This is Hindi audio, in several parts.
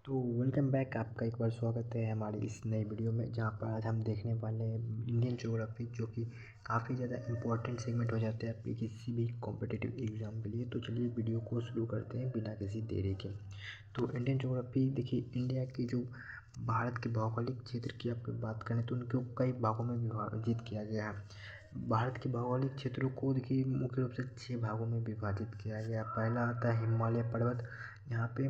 तो वेलकम बैक। आपका एक बार स्वागत है हमारी इस नई वीडियो में, जहाँ पर आज हम देखने वाले हैं इंडियन ज्योग्राफी, जो कि काफ़ी ज़्यादा इंपॉर्टेंट सेगमेंट हो जाते हैं आपके किसी भी कॉम्पिटिटिव एग्ज़ाम के लिए। तो चलिए वीडियो को शुरू करते हैं बिना किसी देरी के। तो इंडियन ज्योग्राफी देखिए, इंडिया की जो भारत के भौगोलिक क्षेत्र की आप बात करें तो उनको कई भागों में विभाजित किया गया है। भारत के भौगोलिक क्षेत्रों को देखिए मुख्य रूप से 6 भागों में विभाजित किया गया है। पहला आता है हिमालय पर्वत। यहाँ पे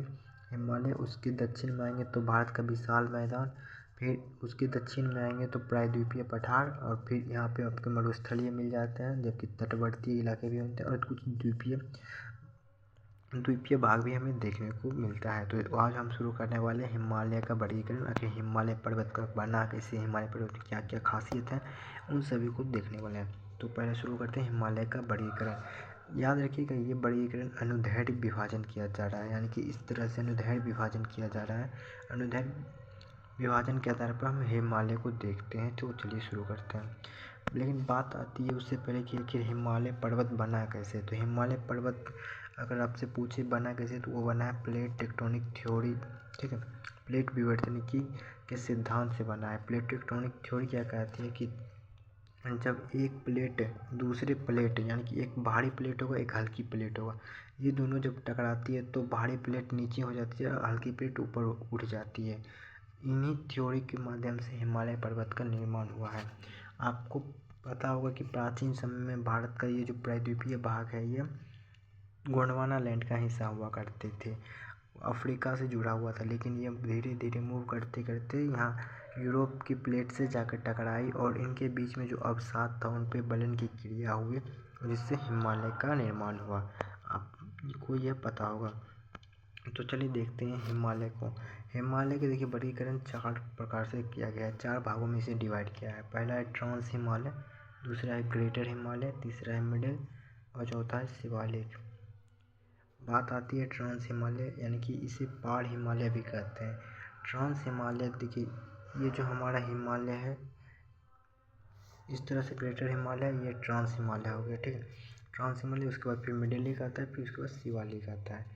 हिमालय, उसके दक्षिण में आएंगे तो भारत का विशाल मैदान, फिर उसके दक्षिण में आएंगे तो प्रायद्वीपीय पठार, और फिर यहाँ पे आपके मरुस्थलीय मिल जाते हैं, जबकि तटवर्ती इलाके भी होते हैं और कुछ द्वीपीय भाग भी हमें देखने को मिलता है। तो आज हम शुरू करने वाले हैं हिमालय का वर्गीकरण। आखिर हिमालय पर्वत का बना कैसे, हिमालय पर्वत की क्या क्या खासियत है, उन सभी को देखने वाले हैं। तो पहले शुरू करते हैं हिमालय का वर्गीकरण। याद रखिएगा, ये वर्गीकरण अनुदैर्ध्य विभाजन किया जा रहा है, यानी कि इस तरह से अनुदैर्ध्य विभाजन किया जा रहा है। अनुदैर्ध्य विभाजन के आधार पर हम हिमालय को देखते हैं। तो चलिए शुरू करते हैं। लेकिन बात आती है उससे पहले कि आखिर हिमालय पर्वत बना कैसे। तो हिमालय पर्वत अगर आपसे पूछे बना कैसे, तो वो बना है प्लेट टेक्टोनिक थ्योरी, ठीक है, प्लेट विवर्तनिकी के सिद्धांत से बना है। प्लेट टेक्टोनिक थ्योरी क्या कहती है कि जब एक प्लेट दूसरे प्लेट, यानी कि एक भारी प्लेट होगा एक हल्की प्लेट होगा, ये दोनों जब टकराती है तो भारी प्लेट नीचे हो जाती है और हल्की प्लेट ऊपर उठ जाती है। इन्हीं थ्योरी के माध्यम से हिमालय पर्वत का निर्माण हुआ है। आपको पता होगा कि प्राचीन समय में भारत का ये जो प्रायद्वीपीय भाग है, ये गोंडवाना लैंड का हिस्सा हुआ करते थे, अफ्रीका से जुड़ा हुआ था। लेकिन ये धीरे धीरे मूव करते करते यहाँ यूरोप की प्लेट से जाकर टकराई और इनके बीच में जो अवसाद था उन पे बलन की क्रिया हुई, जिससे हिमालय का निर्माण हुआ। आपको यह पता होगा। तो चलिए देखते हैं हिमालय को। हिमालय के देखिए वर्गीकरण 4 प्रकार से किया गया है, 4 भागों में इसे डिवाइड किया है। पहला है ट्रांस हिमालय, दूसरा है ग्रेटर हिमालय, तीसरा है मिडिल और चौथा है शिवालिक। बात आती है ट्रांस हिमालय, यानी कि इसे पहाड़ हिमालय भी कहते हैं। ट्रांस हिमालय देखिए, ये जो हमारा हिमालय है, इस तरह से ग्रेटर हिमालय, ये ट्रांस हिमालय हो गया, ठीक है। ट्रांस हिमालय, उसके बाद फिर मिडिल लीक आता है, फिर उसके बाद शिवालिक आता है।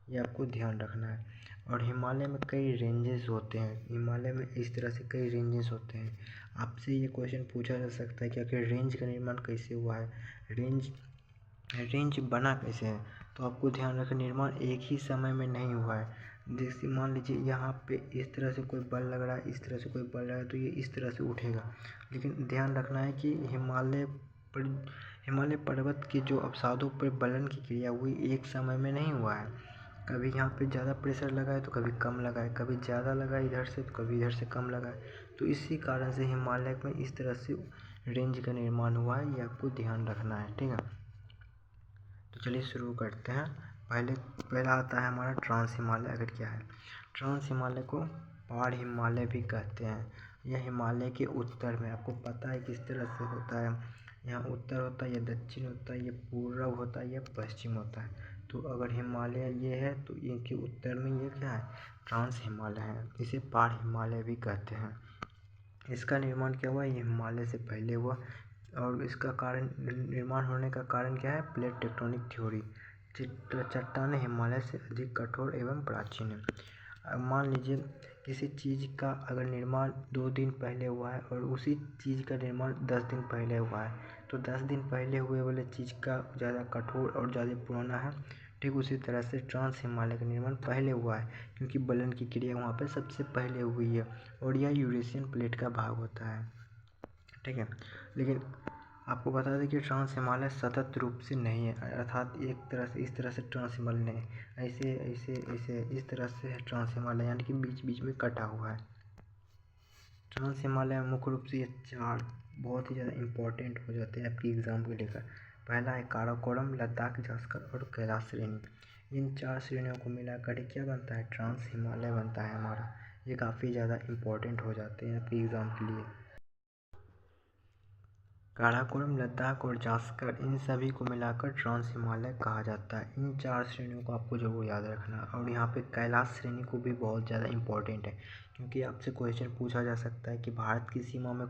ये आपको ध्यान रखना है। और हिमालय में कई रेंजेस होते हैं, हिमालय में इस तरह से कई रेंजेस होते हैं। आपसे ये क्वेश्चन पूछा जा सकता है कि आखिर रेंज का निर्माण कैसे हुआ है, रेंज बना कैसे है। तो आपको ध्यान रखें, निर्माण एक ही समय में नहीं हुआ है। जैसे मान लीजिए यहाँ पे इस तरह से कोई बल लग रहा है, इस तरह से कोई बल लग रहा है, तो ये इस तरह से उठेगा। लेकिन ध्यान रखना है कि हिमालय पर्वत के जो अवसादों पर बलन की क्रिया हुई एक समय में नहीं हुआ है। कभी यहाँ पे ज़्यादा प्रेशर लगा है तो कभी कम लगा है, कभी ज़्यादा लगा है इधर से तो कभी इधर से कम लगा है। तो इसी कारण से हिमालय में इस तरह से रेंज का निर्माण हुआ है, ये आपको ध्यान रखना है, ठीक है। तो चलिए शुरू करते हैं। पहला आता है हमारा ट्रांस हिमालय। अगर क्या है, ट्रांस हिमालय को पहाड़ हिमालय भी कहते हैं। यह हिमालय के उत्तर में, आपको पता है किस तरह से होता है, यहाँ उत्तर होता है, यह दक्षिण होता है, यह पूर्व होता है, यह पश्चिम होता है। तो अगर हिमालय ये है तो इनके उत्तर में ये क्या है, ट्रांस हिमालय है। इसे पहाड़ हिमालय भी कहते हैं। इसका निर्माण क्या हुआ, ये हिमालय से पहले हुआ और इसका कारण, निर्माण होने का कारण क्या है, प्लेट टेक्टोनिक थ्योरी। चट्टानें हिमालय से अधिक कठोर एवं प्राचीन है। अब मान लीजिए किसी चीज़ का अगर निर्माण 2 दिन पहले हुआ है और उसी चीज़ का निर्माण 10 दिन पहले हुआ है, तो 10 दिन पहले हुए वाले चीज़ का ज़्यादा कठोर और ज़्यादा पुराना है। ठीक उसी तरह से ट्रांस हिमालय का निर्माण पहले हुआ है, क्योंकि बलन की क्रिया वहाँ पर सबसे पहले हुई है और यह यूरेशियन प्लेट का भाग होता है, ठीक है। लेकिन आपको बता दें कि ट्रांस हिमालय सतत रूप से नहीं है, अर्थात एक तरह से इस तरह से ट्रांस हिमालय नहीं, ऐसे ऐसे ऐसे इस तरह से है ट्रांस हिमालय, यानी कि बीच बीच में कटा हुआ है। ट्रांस हिमालय में मुख्य रूप से ये 4 बहुत ही ज़्यादा इंपॉर्टेंट हो जाते हैं आपकी एग्ज़ाम को लेकर। पहला है काराकोरम, लद्दाख, जास्कर और कैलाश श्रेणी। इन 4 श्रेणियों को मिलाकर क्या बनता है, ट्रांस हिमालय बनता है हमारा। ये काफ़ी ज़्यादा इंपॉर्टेंट हो जाते हैं आपके एग्ज़ाम के लिए। काराकोरम, लद्दाख और जास्कर, इन सभी को मिलाकर ट्रांस हिमालय कहा जाता है। इन 4 श्रेणियों को आपको जरूर याद रखना। और यहाँ पे कैलाश श्रेणी को भी बहुत ज़्यादा इम्पोर्टेंट है, क्योंकि आपसे क्वेश्चन पूछा जा सकता है कि भारत की सीमा में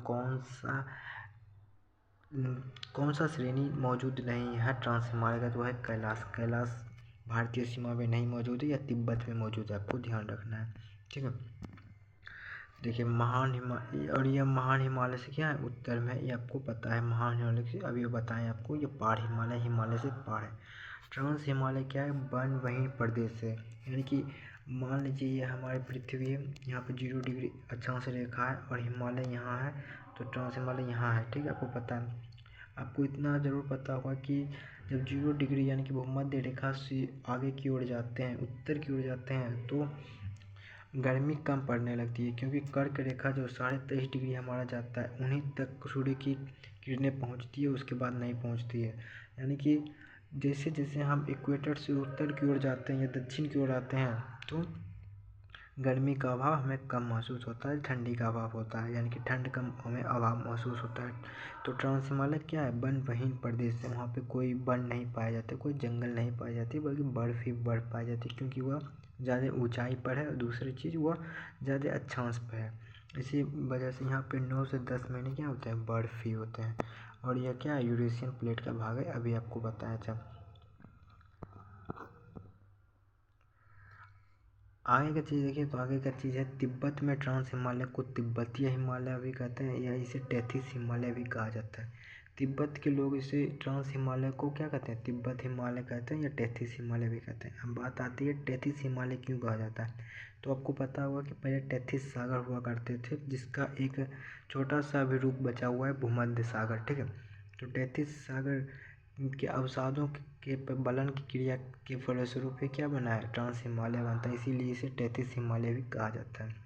कौन सा श्रेणी मौजूद नहीं है ट्रांस हिमालय का, तो है कैलाश। कैलाश भारतीय सीमा में नहीं मौजूद है या तिब्बत में मौजूद है, आपको ध्यान रखना है। ठीक है। देखिए महान हिमालय, और ये महान हिमालय से क्या है उत्तर में, ये आपको पता है महान हिमालय से, अभी बताएं आपको, ये पार हिमालय, हिमालय से पार है। ट्रांस हिमालय क्या है, वन वहीन प्रदेश है, यानी कि मान लीजिए ये हमारी पृथ्वी है, यहाँ पे 0 डिग्री अक्षांश रेखा है और हिमालय यहाँ है, तो ट्रांस हिमालय यहाँ है। ठीक है, आपको पता है। आपको इतना ज़रूर पता होगा कि जब 0 डिग्री यानी कि भूमध्य रेखा से आगे की ओर जाते हैं, उत्तर की ओर जाते हैं, तो गर्मी कम पड़ने लगती है, क्योंकि कर्क रेखा जो 23.5 डिग्री हमारा जाता है, उन्हीं तक सूर्य की किरणें पहुंचती है, उसके बाद नहीं पहुंचती है। यानी कि जैसे जैसे हम इक्वेटर से उत्तर की ओर जाते हैं या दक्षिण की ओर आते हैं, तो गर्मी का अभाव हमें कम महसूस होता है, ठंडी का अभाव होता है, यानी कि ठंड कम हमें अभाव महसूस होता है। तो ट्रांस हिमालय क्या है, वन विहीन प्रदेश है, वहाँ पे कोई वन नहीं पाए जाते, कोई जंगल नहीं पाई जाती, बल्कि बर्फ़ ही बर्फ़ पाई जाती है, क्योंकि वह ज़्यादा ऊंचाई पर है और दूसरी चीज़ वह ज़्यादा अक्षांश पर है। इसी वजह से यहाँ पे 9 से 10 महीने क्या होते हैं, बर्फ़ ही होते हैं। और यह क्या है, यूरेशियन प्लेट का भाग है, अभी आपको बताया था। आगे का चीज़ देखिए, तो आगे का चीज़ है तिब्बत में ट्रांस हिमालय को तिब्बतीय हिमालय भी कहते हैं, या इसे टेथिस हिमालय भी कहा जाता है। तिब्बत के लोग इसे ट्रांस हिमालय को क्या कहते हैं, तिब्बत हिमालय कहते हैं या टेथिस हिमालय भी कहते हैं। अब बात आती है टेथिस हिमालय क्यों कहा जाता है। तो आपको पता होगा कि पहले टेथिस सागर हुआ करते थे, जिसका एक छोटा सा भी रूप बचा हुआ है, भूमध्य सागर। ठीक है, तो टेथिस सागर के अवसादों के बलन की क्रिया के फलस्वरूप ये क्या बना है, ट्रांस हिमालय बनता है, इसीलिए इसे टेथिस हिमालय भी कहा जाता है।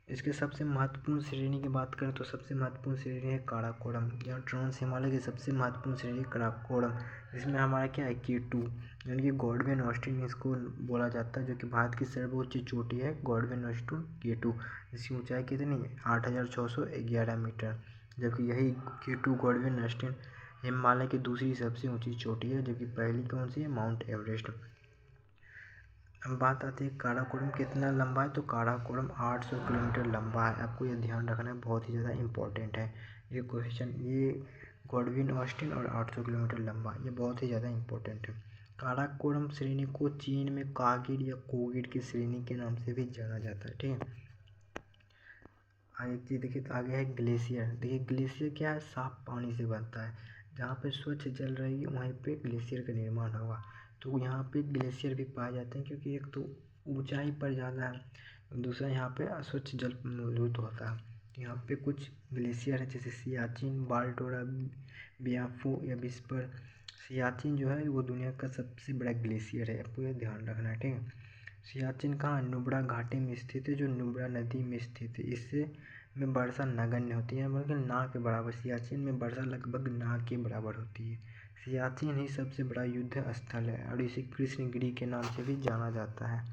इसके सबसे महत्वपूर्ण श्रेणी की बात करें तो सबसे महत्वपूर्ण श्रेणी है काराकोरम, या ट्रांस हिमालय की सबसे महत्वपूर्ण श्रेणी काराकोरम। इसमें हमारा क्या है, K2 यानी कि गॉडविन ऑस्टिन इसको बोला जाता है, जो कि भारत की सर्वोच्च चोटी है, गॉडविन ऑस्टिन K2। इसकी ऊंचाई कितनी है, 8611 मीटर, जबकि यही K2 गॉडविन ऑस्टिन हिमालय की दूसरी सबसे ऊंची चोटी है, जबकि पहली कौन सी है, माउंट एवरेस्ट। अब बात आती है काराकोरम कितना लंबा है, तो काराकोरम 800 किलोमीटर लंबा है। आपको ये ध्यान रखना है, बहुत ही ज़्यादा इंपॉर्टेंट है ये क्वेश्चन, ये गॉडविन ऑस्टिन और 800 किलोमीटर लंबा, ये बहुत ही ज़्यादा इंपॉर्टेंट है। काराकोरम श्रेणी को चीन में कागिर या कोगिर की श्रेणी के नाम से भी जाना जाता है। ठीक है, आगे चीज़ देखिए, तो आगे है ग्लेशियर। देखिए ग्लेशियर क्या है, साफ पानी से बनता है, जहाँ पे स्वच्छ जल रहेगी वहीं पे ग्लेशियर का निर्माण होगा। तो यहाँ पे ग्लेशियर भी पाए जाते हैं, क्योंकि एक तो ऊंचाई पर ज़्यादा है, दूसरा यहाँ पे अस्वच्छ जल मौजूद होता है। तो यहाँ पे कुछ ग्लेशियर है, जैसे सियाचिन, बाल्टोरा, बियाफो या विस्पर। सियाचिन जो है वो दुनिया का सबसे बड़ा ग्लेशियर है, आपको ये ध्यान रखना है। ठीक है, सियाचिन कहाँ, नुब्रा घाटी में स्थित है, जो नुब्रा नदी में स्थित है। इससे में वर्षा नगण्य होती है, बल्कि ना के बराबर। सियाचिन में वर्षा लगभग ना के बराबर होती है। सियाचिन ही सबसे बड़ा युद्ध स्थल है और इसे कृष्णगिरी के नाम से भी जाना जाता है।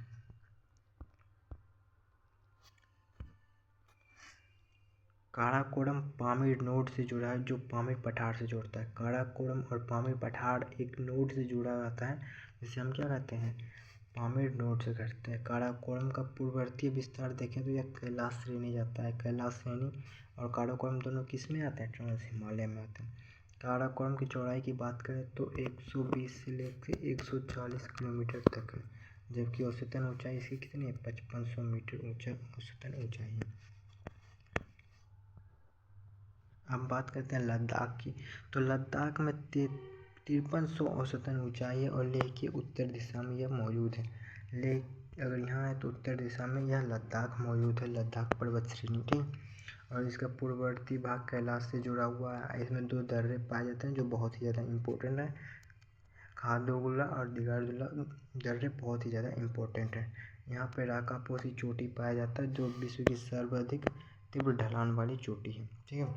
काराकोरम पामीर नोड से जुड़ा है, जो पामीर पठार से जोड़ता है। काराकोरम और पामीर पठार एक नोड से जुड़ा रहता है, जिसे हम क्या कहते हैं, पामीर नोड से करते हैं। काराकोरम का पूर्ववर्ती विस्तार देखें तो यह कैलाश श्रेणी जाता है। कैलाश श्रेणी और काराकोरम दोनों किस में आते हैं, ट्रांस हिमालय में आते हैं। काराकोरम की चौड़ाई की बात करें तो 120 से लेकर 140 किलोमीटर तक है, जबकि औसतन ऊंचाई इसकी कितनी है, 5500 मीटर ऊंचा औसतन ऊंचाई है। अब बात करते हैं लद्दाख की, तो लद्दाख में 5300 औसतन ऊंचाई है और लेह के उत्तर दिशा में यह मौजूद है। लेह अगर यहाँ है तो उत्तर दिशा में यह लद्दाख मौजूद है, लद्दाख पर्वत श्रेणी। ठीक, और इसका पूर्ववर्ती भाग कैलाश से जुड़ा हुआ है। इसमें 2 दर्रे पाए जाते हैं जो बहुत ही ज़्यादा इम्पोर्टेंट है, खारदुगला और दिगारदुला दर्रे बहुत ही ज़्यादा इम्पोर्टेंट है। यहाँ पे राकापोसी चोटी पाया जाता है, जो विश्व की सर्वाधिक तीव्र ढलान वाली चोटी है। ठीक है,